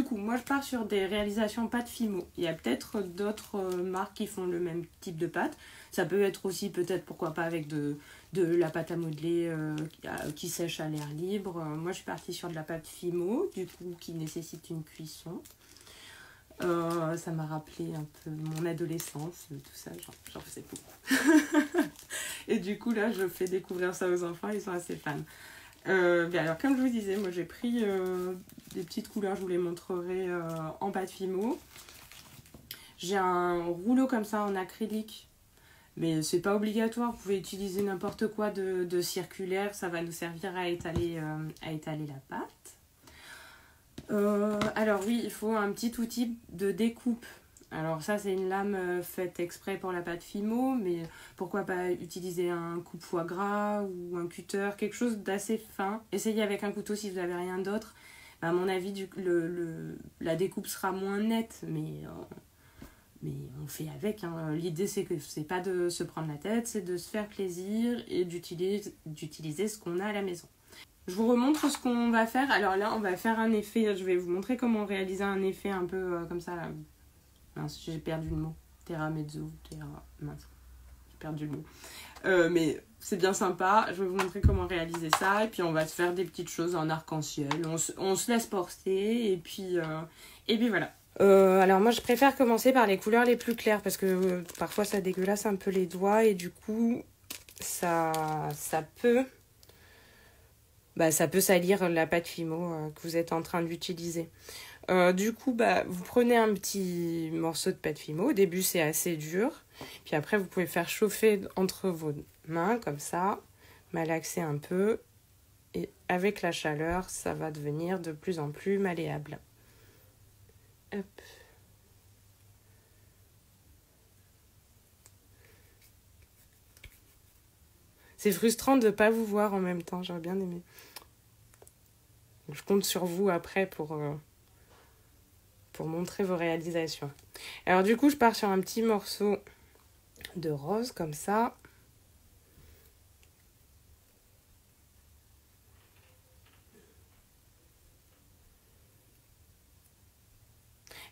coup, moi je pars sur des réalisations pâte Fimo. Il y a peut-être d'autres marques qui font le même type de pâte. Ça peut être aussi, peut-être, pourquoi pas, avec de la pâte à modeler qui sèche à l'air libre. Moi je suis partie sur de la pâte Fimo, du coup, qui nécessite une cuisson. Ça m'a rappelé un peu mon adolescence, tout ça, j'en faisais beaucoup. Et du coup, là, je fais découvrir ça aux enfants, ils sont assez fans. Alors, comme je vous disais, moi j'ai pris des petites couleurs, je vous les montrerai en pâte Fimo. J'ai un rouleau comme ça en acrylique, mais c'est pas obligatoire, vous pouvez utiliser n'importe quoi de circulaire, ça va nous servir à étaler la pâte. Alors oui, il faut un petit outil de découpe. Alors ça, c'est une lame faite exprès pour la pâte Fimo, mais pourquoi pas utiliser un coupe foie gras ou un cutter, quelque chose d'assez fin. Essayez avec un couteau si vous n'avez rien d'autre. À mon avis, la découpe sera moins nette, mais on fait avec. Hein. L'idée, c'est pas de se prendre la tête, c'est de se faire plaisir et d'utiliser ce qu'on a à la maison. Je vous remontre ce qu'on va faire. Alors là, on va faire un effet. Je vais vous montrer comment réaliser un effet un peu comme ça. Là. Mince, j'ai perdu le mot. Mince, j'ai perdu le mot. Mais c'est bien sympa. Je vais vous montrer comment réaliser ça. Et puis, on va se faire des petites choses en arc-en-ciel. On se laisse porter. Et puis voilà. Alors moi, je préfère commencer par les couleurs les plus claires parce que parfois, ça dégueulasse un peu les doigts. Et du coup, ça peut salir la pâte Fimo que vous êtes en train d'utiliser. Du coup, vous prenez un petit morceau de pâte Fimo. Au début, c'est assez dur. Puis après, vous pouvez faire chauffer entre vos mains, comme ça, malaxer un peu. Et avec la chaleur, ça va devenir de plus en plus malléable. Hop. C'est frustrant de ne pas vous voir en même temps. J'aurais bien aimé. Je compte sur vous après pour montrer vos réalisations. Alors du coup, je pars sur un petit morceau de rose comme ça.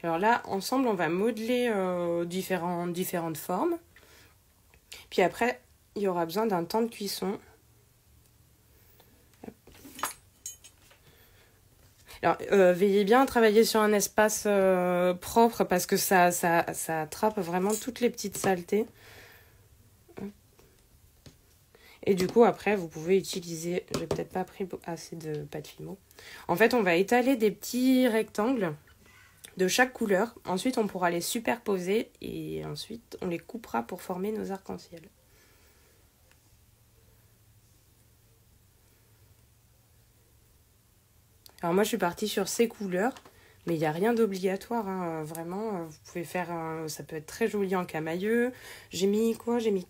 Alors là, ensemble, on va modeler différentes formes. Puis après, il y aura besoin d'un temps de cuisson. Alors, veillez bien à travailler sur un espace propre parce que ça attrape vraiment toutes les petites saletés. Et du coup, après, vous pouvez utiliser... J'ai peut-être pas pris assez de pâte Fimo. En fait, on va étaler des petits rectangles de chaque couleur. Ensuite, on pourra les superposer et ensuite, on les coupera pour former nos arcs-en-ciel. Alors moi, je suis partie sur ces couleurs, mais il n'y a rien d'obligatoire. Hein. Vraiment, vous pouvez faire... ça peut être très joli en camailleux. J'ai mis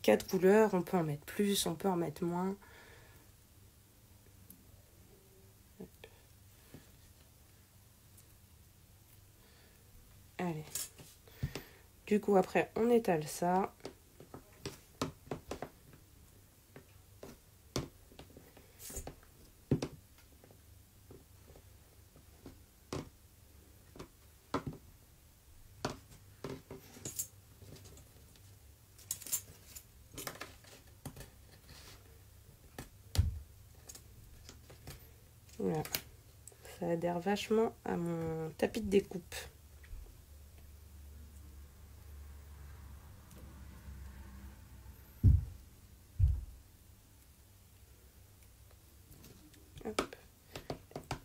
4 couleurs. On peut en mettre plus, on peut en mettre moins. Allez. Du coup, après, on étale ça. Voilà. Ça adhère vachement à mon tapis de découpe. Hop.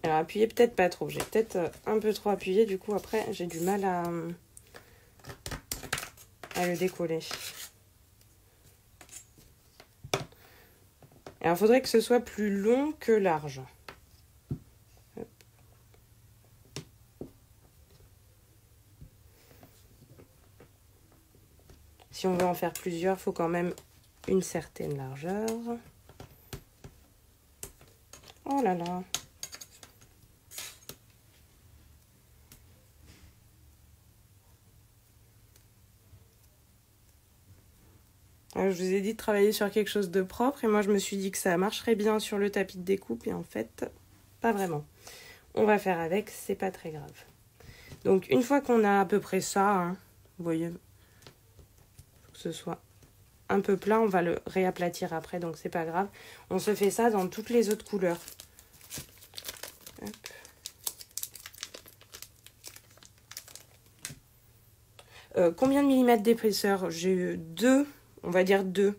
Alors appuyez peut-être pas trop. J'ai peut-être un peu trop appuyé. Du coup, après, j'ai du mal à le décoller. Alors, il faudrait que ce soit plus long que large. Hop. Si on veut en faire plusieurs, il faut quand même une certaine largeur. Oh là là! Alors, je vous ai dit de travailler sur quelque chose de propre et moi je me suis dit que ça marcherait bien sur le tapis de découpe et en fait, pas vraiment. On va faire avec, c'est pas très grave. Donc une fois qu'on a à peu près ça, hein, vous voyez, faut que ce soit un peu plat, on va le réaplatir après, donc c'est pas grave. On se fait ça dans toutes les autres couleurs. Hop. Combien de millimètres d'épaisseur? J'ai eu 2, on va dire 2.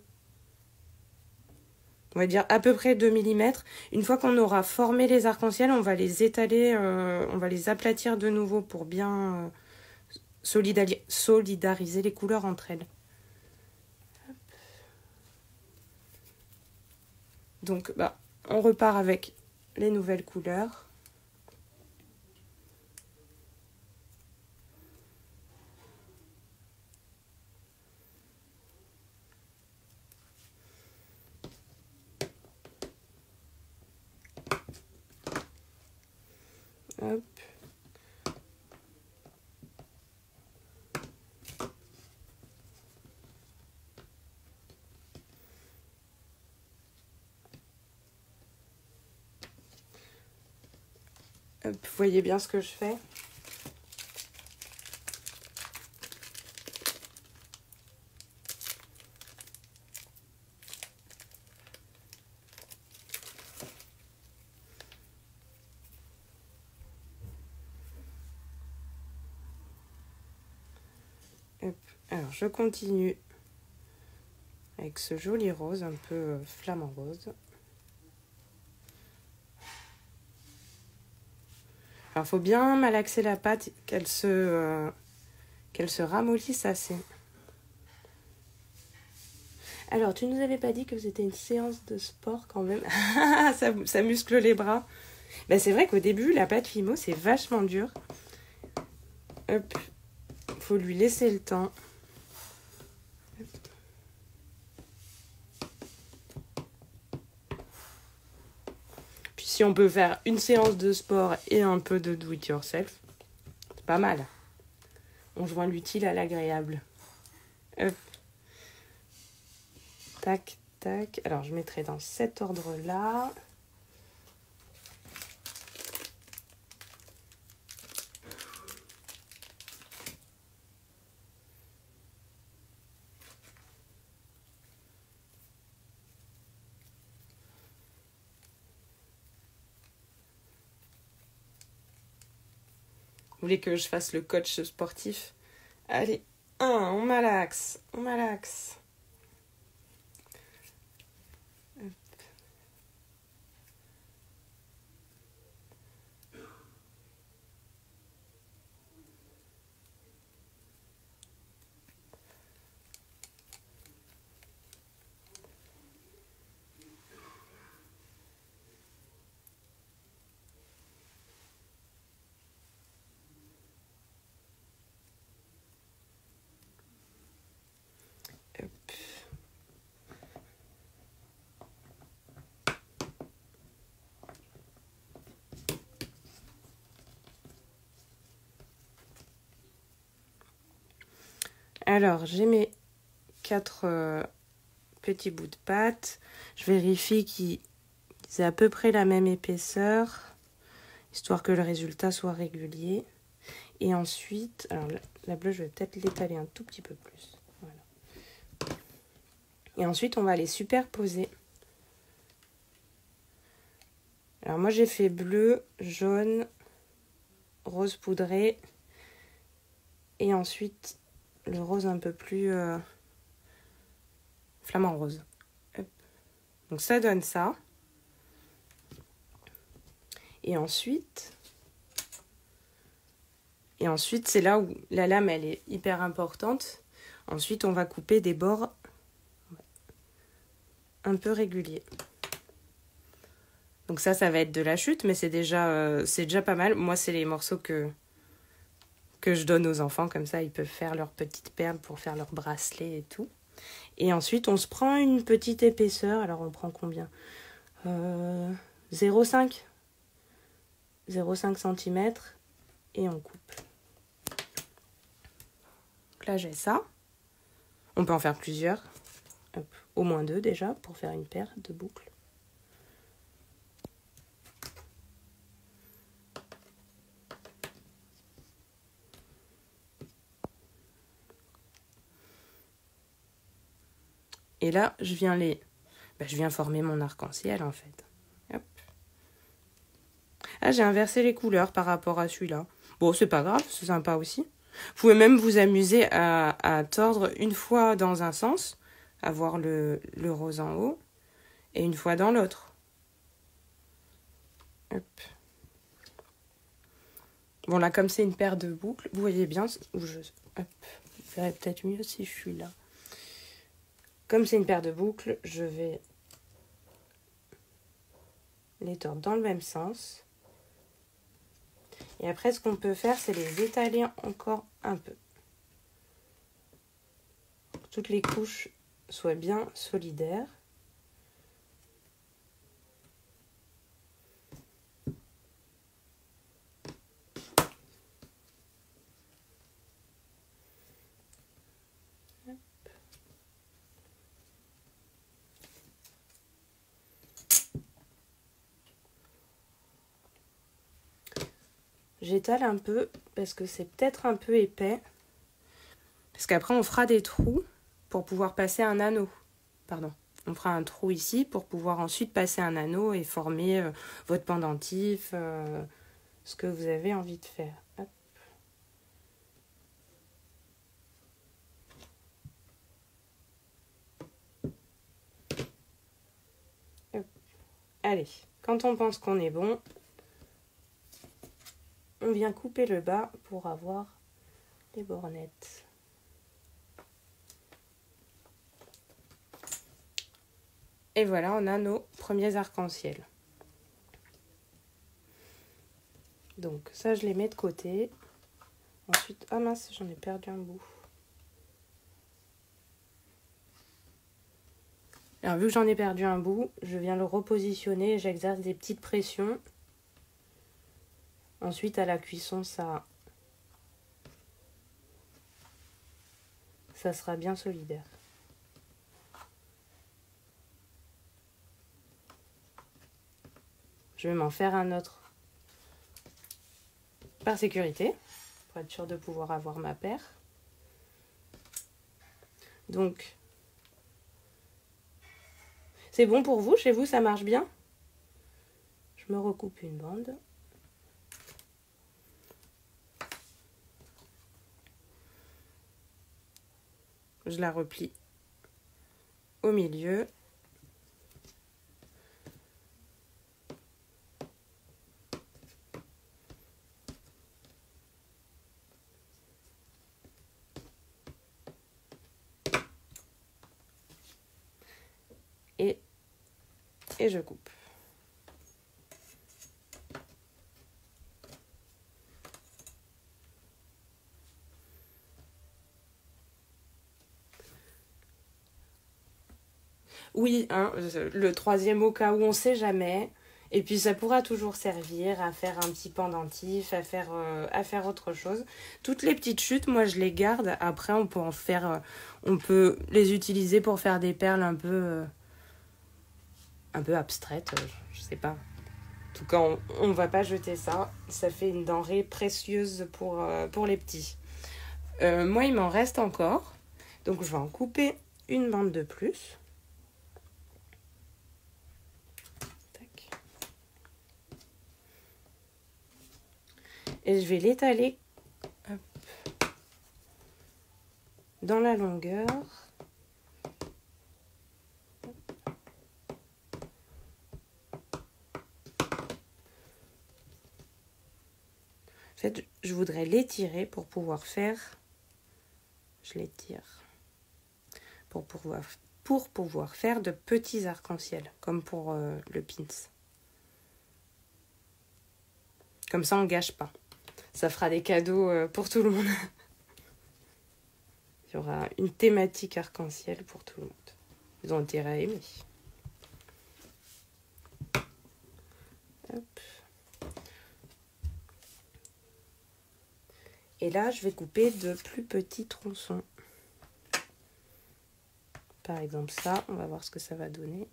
On va dire à peu près 2 millimètres. Une fois qu'on aura formé les arcs-en-ciel, on va les étaler, on va les aplatir de nouveau pour bien solidariser les couleurs entre elles. Donc, on repart avec les nouvelles couleurs. Hop. Hop, vous voyez bien ce que je fais. Hop. Alors, je continue avec ce joli rose, un peu flamant rose. Alors, il faut bien malaxer la pâte, qu'elle se ramollisse assez. Alors, tu nous avais pas dit que c'était une séance de sport quand même? ça muscle les bras. Ben, c'est vrai qu'au début, la pâte Fimo, c'est vachement dur. Hop. Faut lui laisser le temps. Puis si on peut faire une séance de sport et un peu de do it yourself, c'est pas mal. On joint l'utile à l'agréable. Hop. Tac, tac. Alors je mettrai dans cet ordre-là. Vous voulez que je fasse le coach sportif? Allez, on malaxe, on malaxe. Alors, j'ai mes 4 petits bouts de pâte. Je vérifie qu'ils aient à peu près la même épaisseur, histoire que le résultat soit régulier. Et ensuite, alors la bleue, je vais peut-être l'étaler un tout petit peu plus. Voilà. Et ensuite, on va les superposer. Alors moi, j'ai fait bleu, jaune, rose poudré. Et ensuite, le rose un peu plus flamant rose. Hop. Donc ça donne ça. Et ensuite, c'est là où la lame, elle est hyper importante. Ensuite, on va couper des bords un peu réguliers. Donc ça va être de la chute, mais c'est déjà pas mal. Moi, c'est les morceaux que je donne aux enfants. Comme ça, ils peuvent faire leurs petites perles pour faire leurs bracelets et tout. Et ensuite, on se prend une petite épaisseur. Alors, on prend combien 0,5 cm. Et on coupe. Donc là, j'ai ça. On peut en faire plusieurs. Hop. Au moins 2 déjà, pour faire une paire de boucles. Et là, je viens former mon arc-en-ciel, en fait. Hop. Ah, j'ai inversé les couleurs par rapport à celui-là. Bon, c'est pas grave, c'est sympa aussi. Vous pouvez même vous amuser à tordre une fois dans un sens, avoir le rose en haut, et une fois dans l'autre. Hop. Bon, là, comme c'est une paire de boucles, vous voyez bien, hop, vous verrez peut-être mieux si je suis là. Comme c'est une paire de boucles, je vais les tordre dans le même sens. Et après, ce qu'on peut faire, c'est les étaler encore un peu. Pour que toutes les couches soient bien solidaires. J'étale un peu parce que c'est peut-être un peu épais. Parce qu'après, on fera des trous pour pouvoir passer un anneau. Pardon. On fera un trou ici pour pouvoir ensuite passer un anneau et former votre pendentif, ce que vous avez envie de faire. Hop. Hop. Allez, quand on pense qu'on est bon, on vient couper le bas pour avoir les bornettes. Et voilà, on a nos premiers arcs-en-ciel. Donc ça, je les mets de côté. Ensuite, ah mince, j'en ai perdu un bout. Alors vu que j'en ai perdu un bout, je viens le repositionner et j'exerce des petites pressions. Ensuite, à la cuisson, ça sera bien solidaire. Je vais m'en faire un autre par sécurité, pour être sûr de pouvoir avoir ma paire. Donc, c'est bon pour vous? Chez vous, ça marche bien? Je me recoupe une bande. Je la replie au milieu. Et je coupe. Oui, hein, le troisième au cas où on sait jamais. Et puis ça pourra toujours servir à faire un petit pendentif, à faire autre chose. Toutes les petites chutes, moi je les garde. Après on peut en faire, on peut les utiliser pour faire des perles un peu abstraites, je sais pas. En tout cas, on ne va pas jeter ça. Ça fait une denrée précieuse pour les petits. Moi, il m'en reste encore. Donc, je vais en couper une bande de plus. Tac. Et je vais l'étaler dans la longueur. En fait, je voudrais l'étirer pour pouvoir faire... Je l'étire. Pour pouvoir faire de petits arcs-en-ciel, comme pour le pins. Comme ça, on ne gâche pas. Ça fera des cadeaux pour tout le monde. Il y aura une thématique arc-en-ciel pour tout le monde. Ils ont intérêt à aimer. Hop. Et là, je vais couper de plus petits tronçons. Par exemple ça, on va voir ce que ça va donner.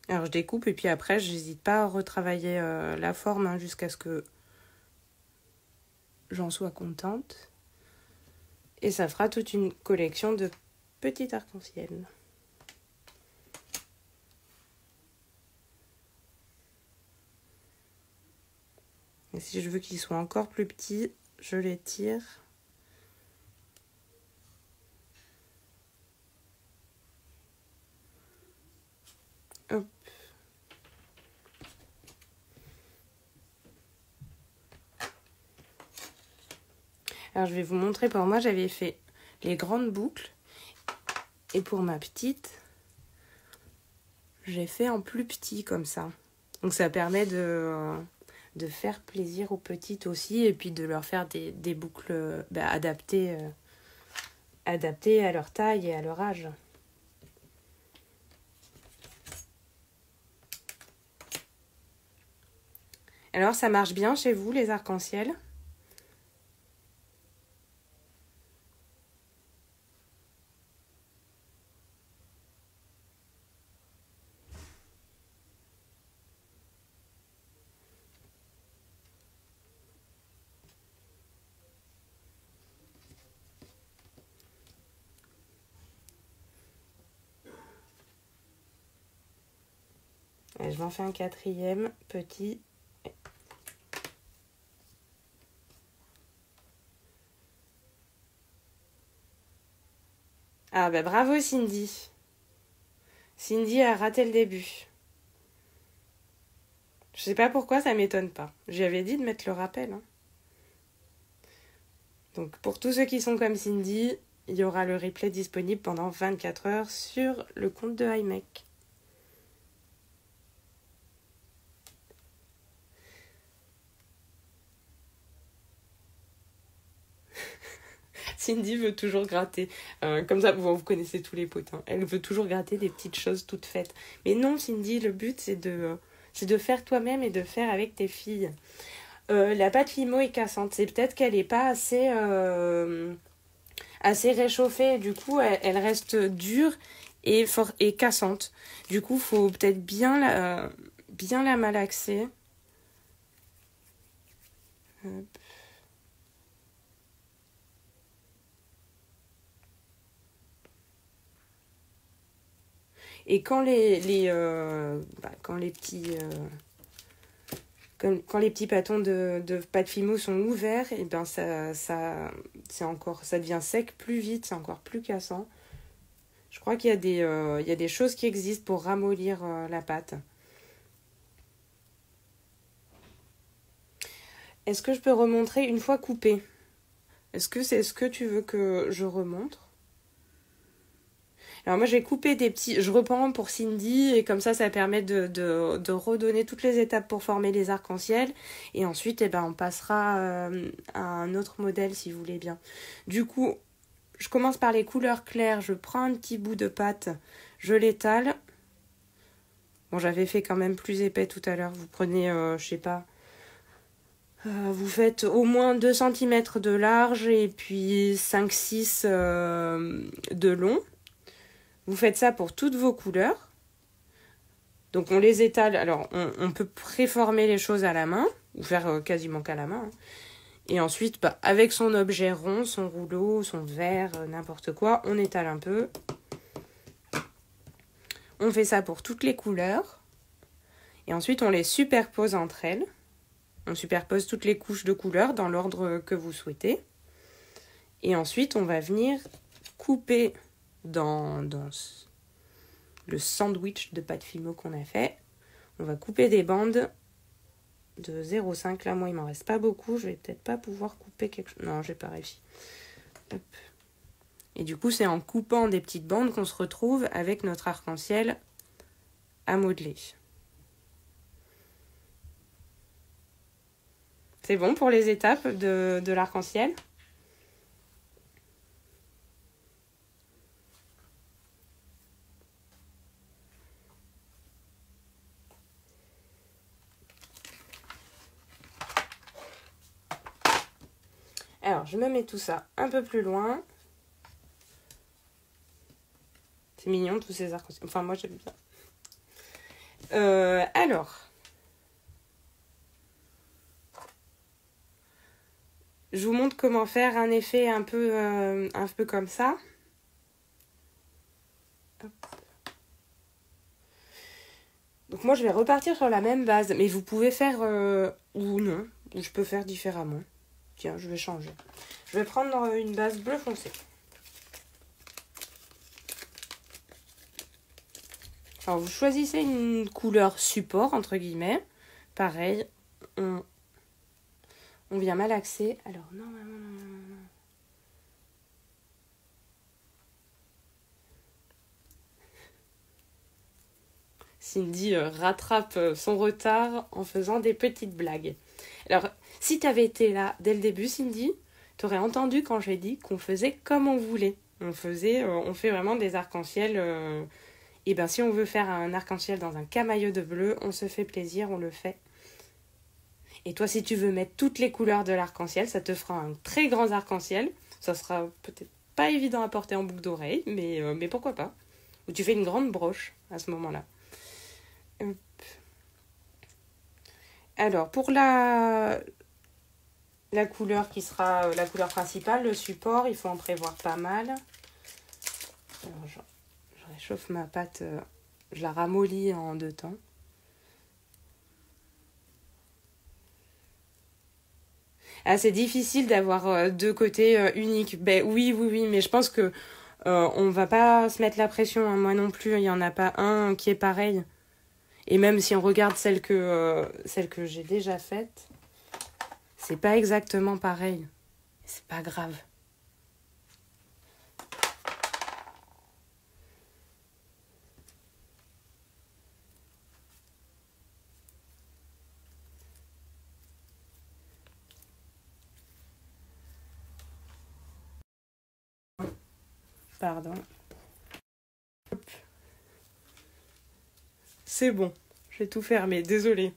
Alors je découpe et puis après, j'hésite pas à retravailler la forme hein, jusqu'à ce que j'en sois contente. Et ça fera toute une collection de petits arcs-en-ciel. Et si je veux qu'ils soient encore plus petits, je les tire. Hop. Alors je vais vous montrer, pour moi j'avais fait les grandes boucles. Et pour ma petite, j'ai fait en plus petit comme ça. Donc ça permet de faire plaisir aux petites aussi et puis de leur faire des boucles adaptées à leur taille et à leur âge. Alors ça marche bien chez vous les arcs-en-ciel ? Et je m'en fais un quatrième petit. Ah bah bravo Cindy. Cindy a raté le début. Je sais pas pourquoi, ça m'étonne pas. J'avais dit de mettre le rappel. Hein. Donc pour tous ceux qui sont comme Cindy, il y aura le replay disponible pendant 24 heures sur le compte de iMake. Cindy veut toujours gratter. Comme ça, vous connaissez tous les potins. Elle veut toujours gratter des petites choses toutes faites. Mais non, Cindy, le but, c'est de faire toi-même et de faire avec tes filles. La pâte Fimo est cassante. C'est peut-être qu'elle n'est pas assez réchauffée. Du coup, elle reste dure et cassante. Du coup, il faut peut-être bien la malaxer. Hop. Et quand quand les petits pâtons de pâte Fimo sont ouverts, et ben ça devient sec plus vite, c'est encore plus cassant. Je crois qu'il y a des choses qui existent pour ramollir la pâte. Est-ce que je peux remontrer une fois coupée ? Est-ce que c'est ce que tu veux que je remontre ? Alors moi j'ai coupé des petits, je reprends pour Cindy et comme ça permet de redonner toutes les étapes pour former les arcs-en-ciel et ensuite on passera à un autre modèle si vous voulez bien. Du coup je commence par les couleurs claires, je prends un petit bout de pâte, je l'étale. Bon j'avais fait quand même plus épais tout à l'heure, vous prenez je sais pas, vous faites au moins 2 cm de large et puis 5-6 de long. Vous faites ça pour toutes vos couleurs. Donc on les étale. Alors on peut préformer les choses à la main, ou faire quasiment qu'à la main. Hein. Et ensuite, avec son objet rond, son rouleau, son verre, n'importe quoi, on étale un peu. On fait ça pour toutes les couleurs. Et ensuite on les superpose entre elles. On superpose toutes les couches de couleurs dans l'ordre que vous souhaitez. Et ensuite on va venir couper dans le sandwich de pâte Fimo qu'on a fait. On va couper des bandes de 0,5. Là, moi, il m'en reste pas beaucoup. Je vais peut-être pas pouvoir couper quelque chose. Non, j'ai pas réussi. Hop. Et du coup, c'est en coupant des petites bandes qu'on se retrouve avec notre arc-en-ciel à modeler. C'est bon pour les étapes de l'arc-en-ciel ? Alors, je me mets tout ça un peu plus loin. C'est mignon, tous ces arcs-en-ciel. Enfin, moi, j'aime bien. Alors, je vous montre comment faire un effet un peu comme ça. Hop. Donc moi, je vais repartir sur la même base, mais vous pouvez faire ou non, ou je peux faire différemment. Tiens, je vais changer. Je vais prendre une base bleu foncé. Alors, vous choisissez une couleur support, entre guillemets. Pareil, on vient malaxer. Alors, non. Cindy rattrape son retard en faisant des petites blagues. Alors, si tu avais été là dès le début, Cindy, tu aurais entendu quand j'ai dit qu'on faisait comme on voulait. On fait vraiment des arcs-en-ciel. Et bien, si on veut faire un arc-en-ciel dans un camailleux de bleu, on se fait plaisir, on le fait. Et toi, si tu veux mettre toutes les couleurs de l'arc-en-ciel, ça te fera un très grand arc-en-ciel. Ça sera peut-être pas évident à porter en boucle d'oreille, mais pourquoi pas. Ou tu fais une grande broche à ce moment-là. Hop. Alors, pour la couleur qui sera la couleur principale, le support, il faut en prévoir pas mal. Alors, je réchauffe ma pâte, je la ramollis en 2 temps. Ah, c'est difficile d'avoir 2 côtés uniques. Ben oui, mais je pense que on va pas se mettre la pression, hein. Moi non plus, il y en a pas un qui est pareil. Et même si on regarde celle que j'ai déjà faite, c'est pas exactement pareil. C'est pas grave. Pardon. C'est bon, j'ai tout fermé, désolée.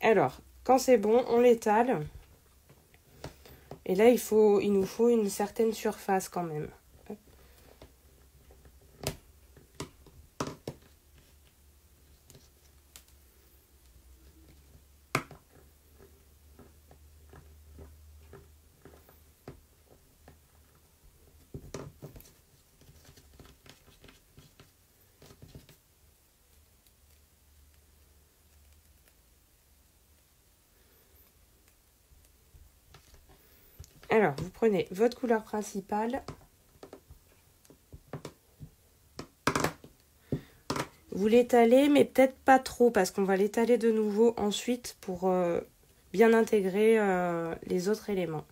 Alors, quand c'est bon, on l'étale. Et là, il nous faut une certaine surface quand même. Hop. Alors, vous prenez votre couleur principale. Vous l'étalez, mais peut-être pas trop, parce qu'on va l'étaler de nouveau ensuite pour bien intégrer les autres éléments.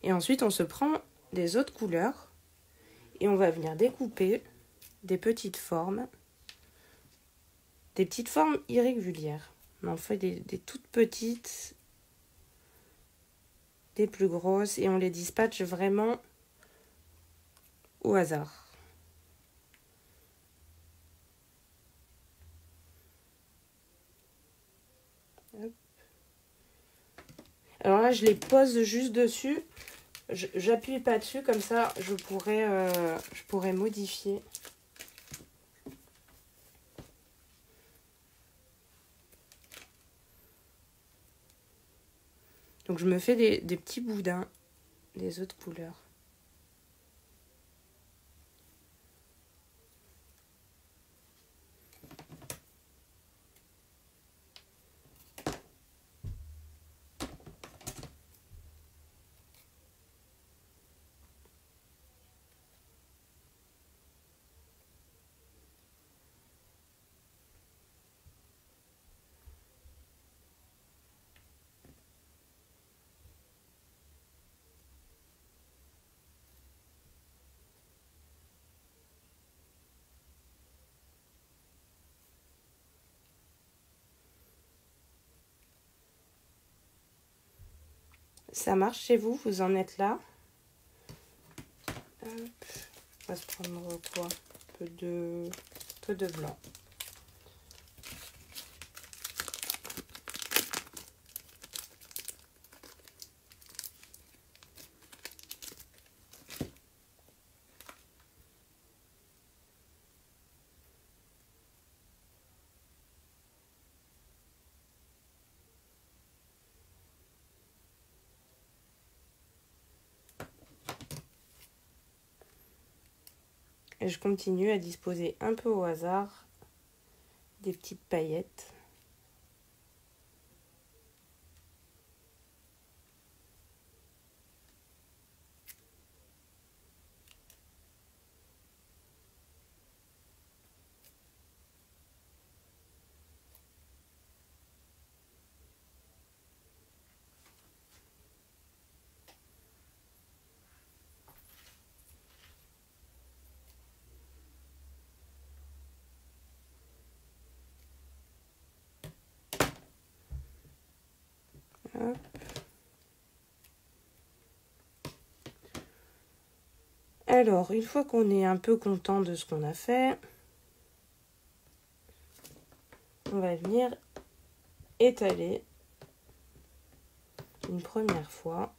Et ensuite, on se prend des autres couleurs et on va venir découper des petites formes irrégulières. On en fait des toutes petites, des plus grosses, et on les dispatche vraiment au hasard. Hop. Alors là, je les pose juste dessus. J'appuie pas dessus, comme ça je pourrais modifier. Donc je me fais des petits boudins des autres couleurs. Ça marche chez vous? Vous en êtes là? Hop. On va se prendre quoi? peu de blanc. Et je continue à disposer un peu au hasard des petites paillettes. Hop. Alors, une fois qu'on est un peu content de ce qu'on a fait, on va venir étaler une première fois.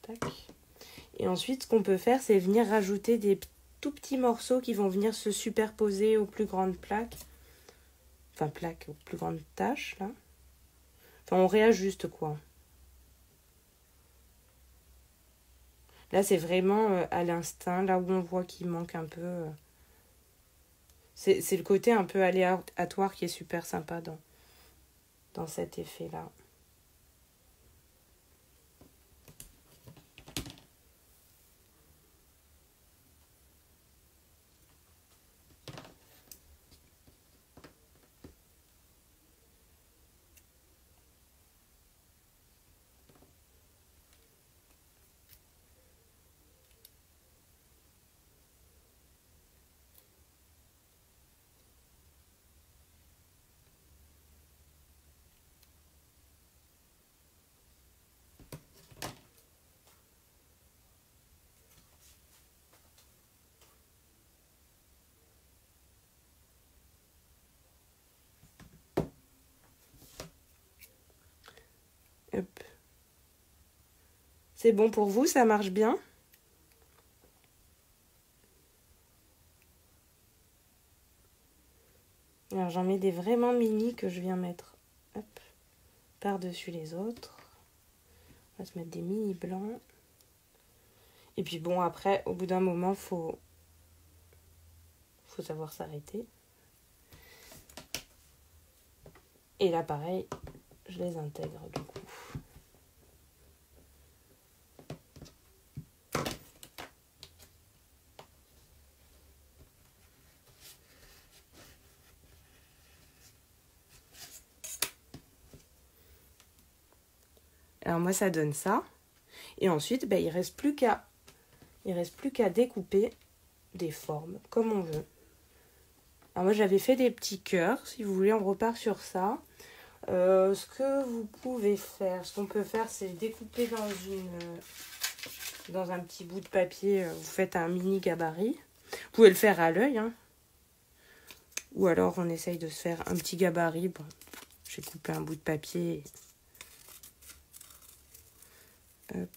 Tac. Et ensuite, ce qu'on peut faire, c'est venir rajouter des tout petits morceaux qui vont venir se superposer aux plus grandes plaques. Enfin, plaques, aux plus grandes taches, là. Enfin, on réajuste, quoi. Là, c'est vraiment à l'instinct, là où on voit qu'il manque un peu. C'est le côté un peu aléatoire qui est super sympa dans cet effet-là. Hop. C'est bon pour vous, ça marche bien? Alors j'en mets des vraiment mini que je viens mettre par-dessus les autres. On va se mettre des mini blancs. Et puis bon, après, au bout d'un moment, faut savoir s'arrêter. Et là, pareil, je les intègre du coup. Alors moi, ça donne ça. Et ensuite, il reste plus qu'à découper des formes comme on veut. Alors moi, j'avais fait des petits cœurs. Si vous voulez, on repart sur ça. Ce que vous pouvez faire, ce qu'on peut faire, c'est découper dans un petit bout de papier. Vous faites un mini gabarit. Vous pouvez le faire à l'œil, hein. Ou alors, on essaye de se faire un petit gabarit. Bon, j'ai coupé un bout de papier. Hop.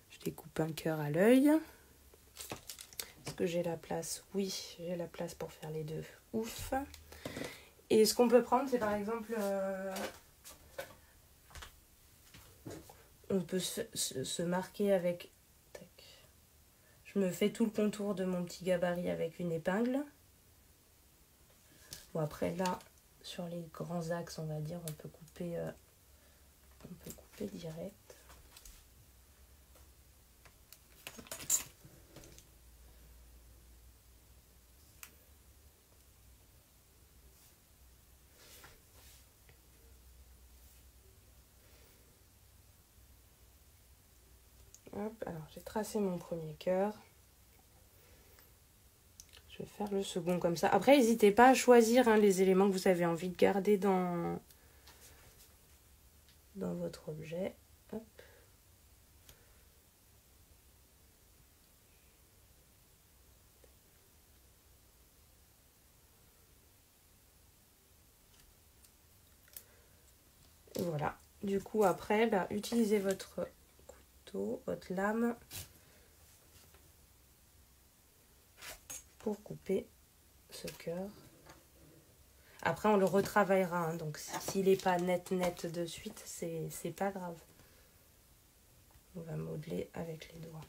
Je découpe un cœur à l'œil. Est-ce que j'ai la place? Oui, j'ai la place pour faire les deux. Ouf. Et ce qu'on peut prendre, c'est par exemple... on peut se marquer avec... Tac. Je me fais tout le contour de mon petit gabarit avec une épingle. Bon, après là, sur les grands axes, on va dire, on peut couper direct. Hop, alors j'ai tracé mon premier cœur. Je vais faire le second comme ça. Après, n'hésitez pas à choisir les éléments que vous avez envie de garder dans votre objet. Hop. Voilà. Du coup, après, utilisez votre couteau, votre lame pour couper ce cœur. Après, on le retravaillera. Hein, donc, s'il n'est pas net de suite, c'est pas grave. On va modeler avec les doigts.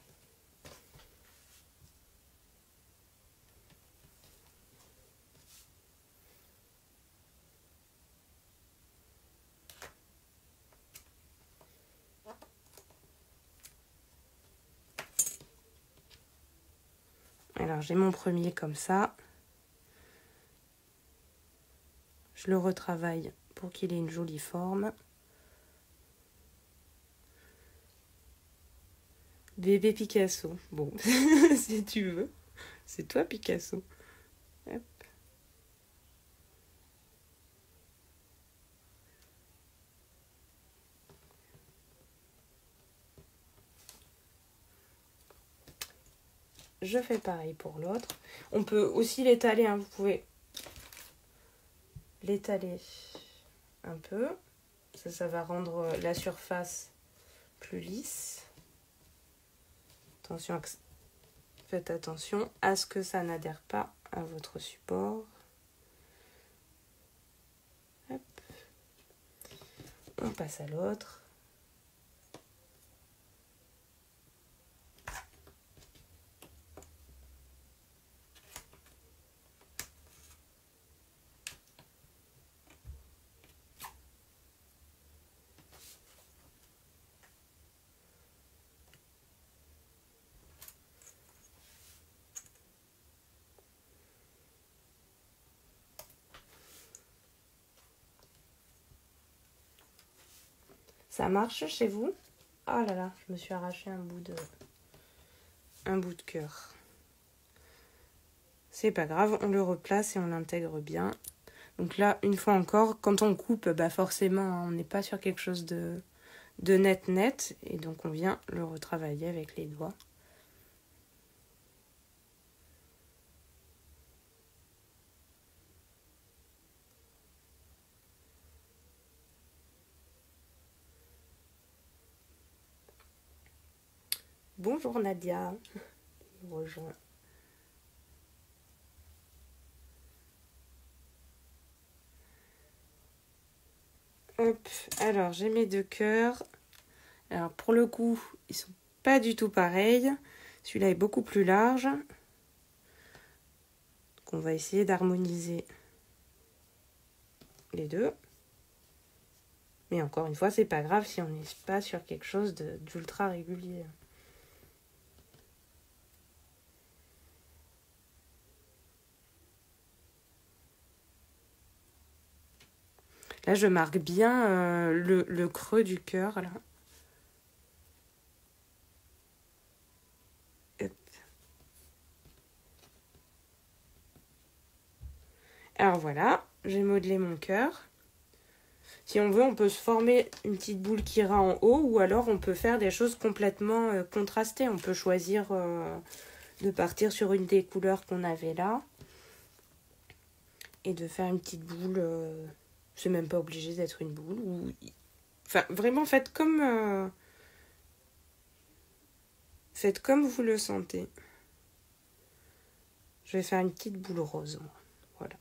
Alors, j'ai mon premier comme ça. Je le retravaille pour qu'il ait une jolie forme. Bébé Picasso. Bon, si tu veux. C'est toi, Picasso. Hop. Je fais pareil pour l'autre. On peut aussi l'étaler, hein. Vous pouvez l'étaler un peu. Ça va rendre la surface plus lisse. Attention, faites attention à ce que ça n'adhère pas à votre support. Hop. On passe à l'autre. Ça marche chez vous? Oh là là, je me suis arraché un bout de cœur. C'est pas grave, on le replace et on l'intègre bien. Donc là, une fois encore, quand on coupe, forcément, on n'est pas sur quelque chose de net. Et donc, on vient le retravailler avec les doigts. Bonjour Nadia, je vous rejoins. Hop, alors j'ai mes deux cœurs. Alors pour le coup, ils sont pas du tout pareils. Celui-là est beaucoup plus large. Donc on va essayer d'harmoniser les deux. Mais encore une fois, c'est pas grave si on n'est pas sur quelque chose d'ultra régulier. Là, je marque bien le creux du cœur, là. Hop. Alors voilà, j'ai modelé mon cœur. Si on veut, on peut se former une petite boule qui ira en haut, ou alors on peut faire des choses complètement contrastées. On peut choisir de partir sur une des couleurs qu'on avait là, et de faire une petite boule. C'est même pas obligé d'être une boule. Enfin, vraiment, faites comme vous le sentez. Je vais faire une petite boule rose, moi. Voilà.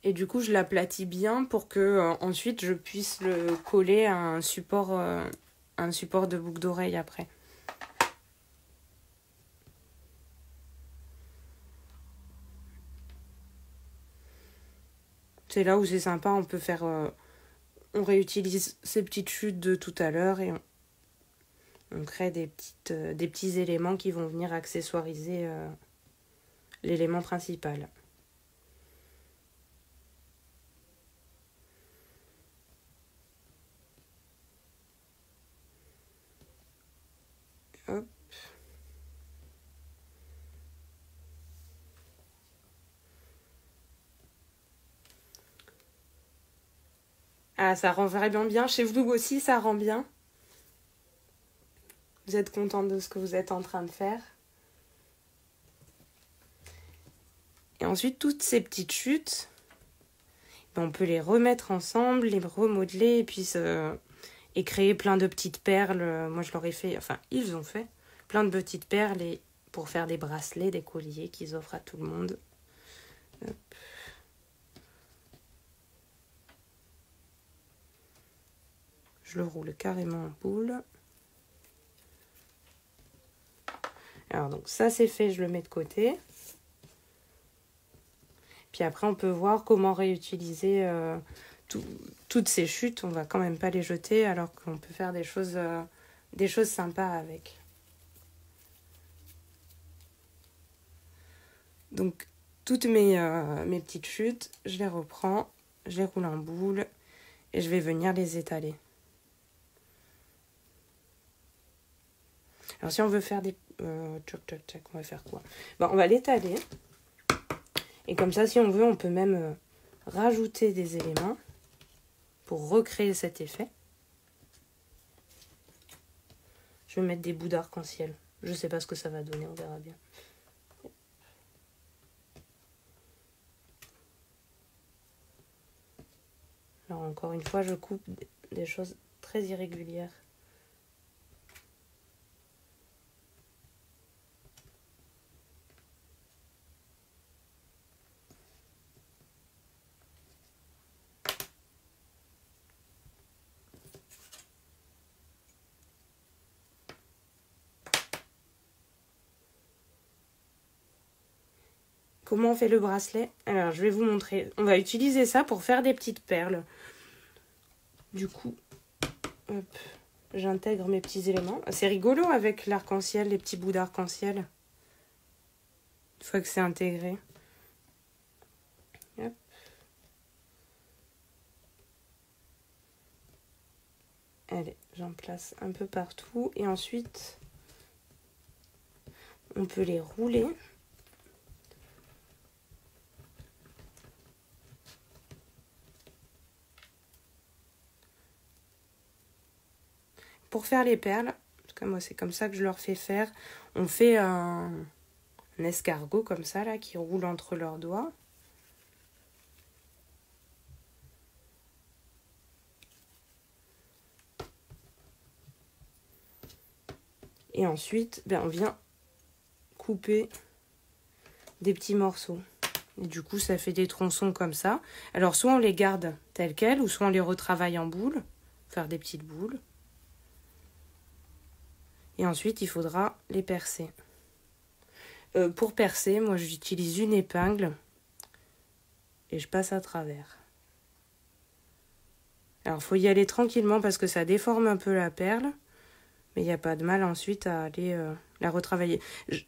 Et du coup, je l'aplatis bien pour que ensuite je puisse le coller à un support de boucle d'oreille après. C'est là où c'est sympa, on peut faire... on réutilise ces petites chutes de tout à l'heure et on crée des petits éléments qui vont venir accessoiriser l'élément principal. Hop. Ah, ça rend vraiment bien. Chez vous aussi, ça rend bien. Vous êtes contente de ce que vous êtes en train de faire. Et ensuite, toutes ces petites chutes, on peut les remettre ensemble, les remodeler et créer plein de petites perles. Moi, je leur ai fait, enfin, ils ont fait plein de petites perles pour faire des bracelets, des colliers qu'ils offrent à tout le monde. Hop. Je le roule carrément en boule. Alors, donc, ça, c'est fait, je le mets de côté. Puis après, on peut voir comment réutiliser toutes ces chutes. On va quand même pas les jeter, alors qu'on peut faire des choses sympas avec. Donc, toutes mes petites chutes, je les reprends, je les roule en boule et je vais venir les étaler. Alors, si on veut faire des... on va faire quoi ? On va l'étaler. Et comme ça, si on veut, on peut même rajouter des éléments pour recréer cet effet. Je vais mettre des bouts d'arc-en-ciel. Je sais pas ce que ça va donner, on verra bien. Alors encore une fois, je coupe des choses très irrégulières. Comment on fait le bracelet ? Alors, je vais vous montrer. On va utiliser ça pour faire des petites perles. Du coup, hop, j'intègre mes petits éléments. C'est rigolo avec l'arc-en-ciel, les petits bouts d'arc-en-ciel. Une fois que c'est intégré. Hop. Allez, j'en place un peu partout. Et ensuite, on peut les rouler. Pour faire les perles, en tout cas moi c'est comme ça que je leur fais faire, on fait un escargot comme ça là qui roule entre leurs doigts. Et ensuite, on vient couper des petits morceaux. Et du coup, ça fait des tronçons comme ça. Alors, soit on les garde tels quels, ou soit on les retravaille en boules, faire des petites boules. Et ensuite, il faudra les percer. Pour percer, moi, j'utilise une épingle et je passe à travers. Alors, il faut y aller tranquillement parce que ça déforme un peu la perle. Mais il n'y a pas de mal ensuite à aller la retravailler.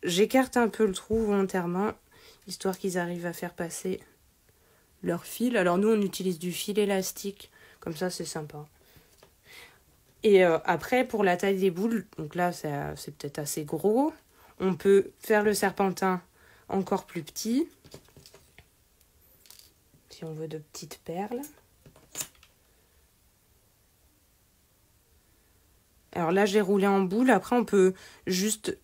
J'écarte un peu le trou volontairement, histoire qu'ils arrivent à faire passer leur fil. Alors nous, on utilise du fil élastique. Comme ça, c'est sympa. Et après, pour la taille des boules, donc là, c'est peut-être assez gros. On peut faire le serpentin encore plus petit. Si on veut de petites perles. Alors là, j'ai roulé en boule. Après, on peut juste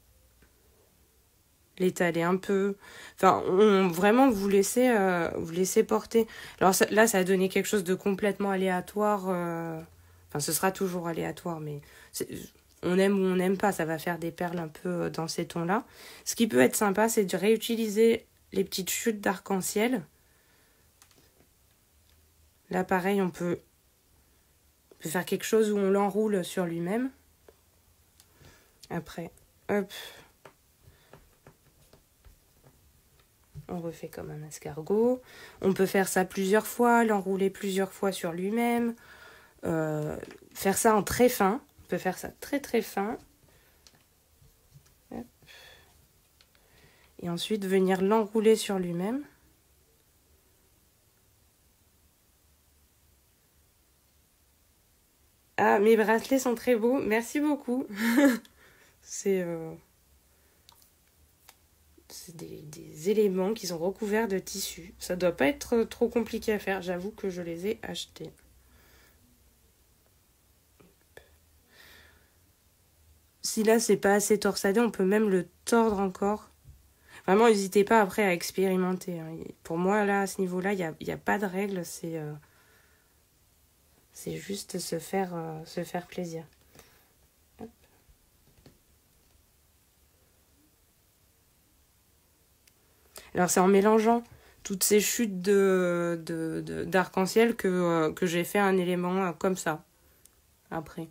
l'étaler un peu. Enfin, vraiment vous laisser porter. Alors là, ça a donné quelque chose de complètement aléatoire. Enfin, ce sera toujours aléatoire, mais on aime ou on n'aime pas. Ça va faire des perles un peu dans ces tons-là. Ce qui peut être sympa, c'est de réutiliser les petites chutes d'arc-en-ciel. Là, pareil, on peut faire quelque chose où on l'enroule sur lui-même. Après, hop, on refait comme un escargot. On peut faire ça plusieurs fois, l'enrouler plusieurs fois sur lui-même. Faire ça en très fin. On peut faire ça très très fin. Hop. Et ensuite venir l'enrouler sur lui-même. Ah, mes bracelets sont très beaux. Merci beaucoup. C'est des éléments qui sont recouverts de tissu. Ça doit pas être trop compliqué à faire. J'avoue que je les ai achetés. Si là, c'est pas assez torsadé, on peut même le tordre encore. Vraiment, n'hésitez pas après à expérimenter. Hein. Pour moi, là, à ce niveau-là, il y a pas de règle. C'est juste se faire plaisir. Hop. Alors, c'est en mélangeant toutes ces chutes d'arc-en-ciel que j'ai fait un élément comme ça, après.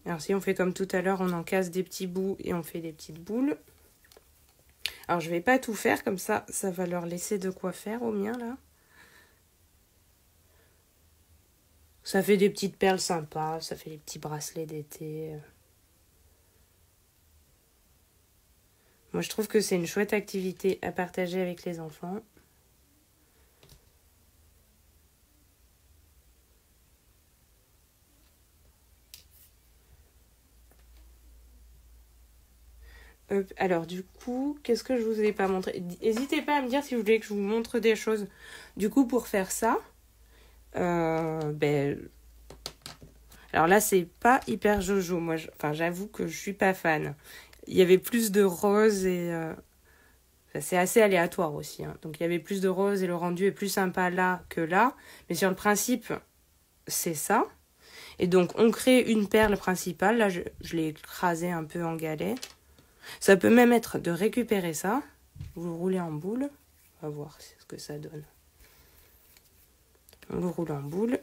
Alors si on fait comme tout à l'heure, on en casse des petits bouts et on fait des petites boules. Alors je vais pas tout faire, comme ça va leur laisser de quoi faire au mien là. Ça fait des petites perles sympas, ça fait des petits bracelets d'été. Moi je trouve que c'est une chouette activité à partager avec les enfants. Alors du coup, qu'est-ce que je vous ai pas montré? N'hésitez pas à me dire si vous voulez que je vous montre des choses. Du coup, pour faire ça, alors là, c'est pas hyper jojo. Moi, j'avoue que je suis pas fan. Il y avait plus de rose et... c'est assez aléatoire aussi. Hein. Donc il y avait plus de rose et le rendu est plus sympa là que là. Mais sur le principe, c'est ça. Et donc on crée une perle principale. Là, je l'ai écrasé un peu en galet. Ça peut même être de récupérer ça. Vous le roulez en boule. On va voir ce que ça donne. On le roule en boule.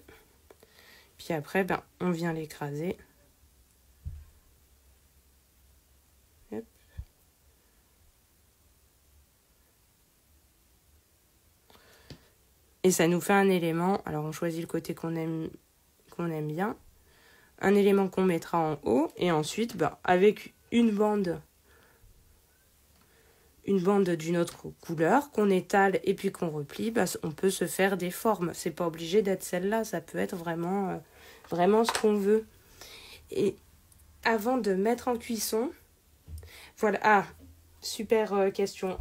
Puis après, on vient l'écraser. Hop. Et ça nous fait un élément. Alors on choisit le côté qu'on aime bien. Un élément qu'on mettra en haut. Et ensuite, avec une bande d'une autre couleur qu'on étale et puis qu'on replie, on peut se faire des formes. C'est pas obligé d'être celle-là, ça peut être vraiment ce qu'on veut. Et avant de mettre en cuisson, voilà, super question.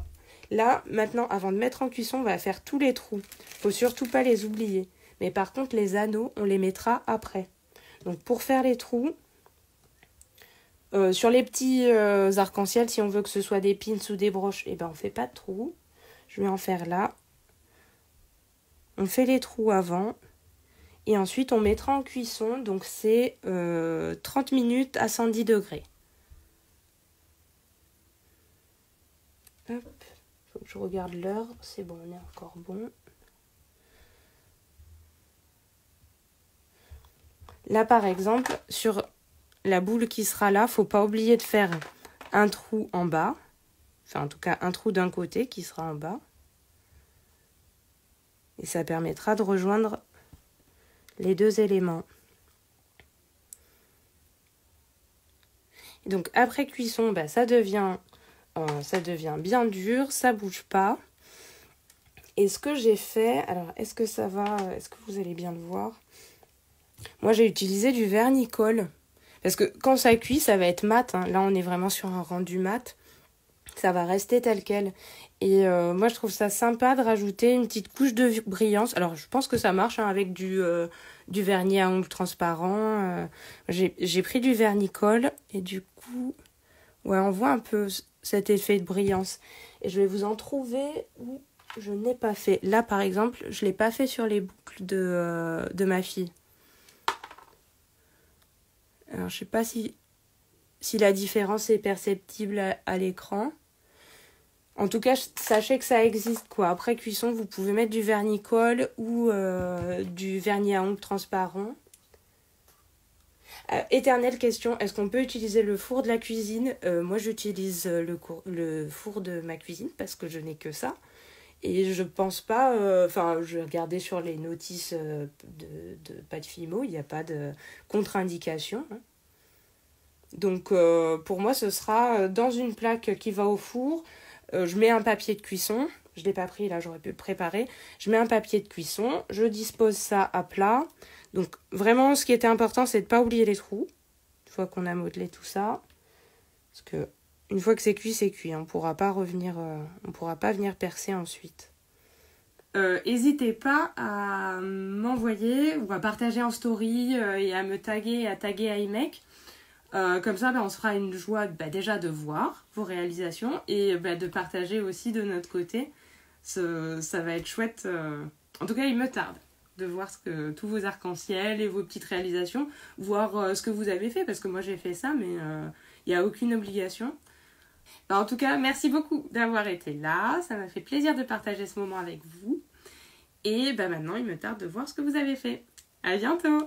Là, maintenant, avant de mettre en cuisson, on va faire tous les trous. Faut surtout pas les oublier. Mais par contre, les anneaux, on les mettra après. Donc pour faire les trous, sur les petits arcs-en-ciel, si on veut que ce soit des pins ou des broches, on fait pas de trous. Je vais en faire là. On fait les trous avant. Et ensuite, on mettra en cuisson. Donc, c'est 30 minutes à 110 degrés. Hop. Faut que je regarde l'heure. C'est bon, on est encore bon. Là, par exemple, sur la boule qui sera là, faut pas oublier de faire un trou en bas. Enfin, en tout cas, un trou d'un côté qui sera en bas. Et ça permettra de rejoindre les deux éléments. Et donc, après cuisson, ça devient bien dur, ça bouge pas. Et ce que j'ai fait, alors, est-ce que ça va, est-ce que vous allez bien le voir? Moi, j'ai utilisé du vernicole. Parce que quand ça cuit, ça va être mat. Hein. Là, on est vraiment sur un rendu mat. Ça va rester tel quel. Et moi, je trouve ça sympa de rajouter une petite couche de brillance. Alors, je pense que ça marche avec du vernis à ongles transparent. J'ai pris du vernicole et du coup, on voit un peu cet effet de brillance. Et je vais vous en trouver où je n'ai pas fait. Là, par exemple, je ne l'ai pas fait sur les boucles de ma fille. Alors, je sais pas si la différence est perceptible à l'écran. En tout cas, sachez que ça existe, quoi. Après cuisson, vous pouvez mettre du vernicole ou du vernis à ongles transparent. Éternelle question, est-ce qu'on peut utiliser le four de la cuisine? Moi, j'utilise le four de ma cuisine parce que je n'ai que ça. Et je pense pas... je regardais sur les notices de pâte Fimo, il n'y a pas de contre-indication. Hein. Donc, pour moi, ce sera dans une plaque qui va au four. Je mets un papier de cuisson. Je ne l'ai pas pris, là, j'aurais pu le préparer. Je mets un papier de cuisson. Je dispose ça à plat. Donc, vraiment, ce qui était important, c'est de ne pas oublier les trous. Une fois qu'on a modelé tout ça. Parce que Une fois que c'est cuit, on pourra pas venir percer ensuite. N'hésitez pas à m'envoyer ou à partager en story et à me taguer et à taguer iMake. Comme ça, on se fera une joie déjà de voir vos réalisations et de partager aussi de notre côté. Ça va être chouette. En tout cas, il me tarde de voir tous vos arcs-en-ciel et vos petites réalisations, voir ce que vous avez fait, parce que moi j'ai fait ça, mais il n'y a aucune obligation. En tout cas, merci beaucoup d'avoir été là. Ça m'a fait plaisir de partager ce moment avec vous. Et maintenant, il me tarde de voir ce que vous avez fait. À bientôt!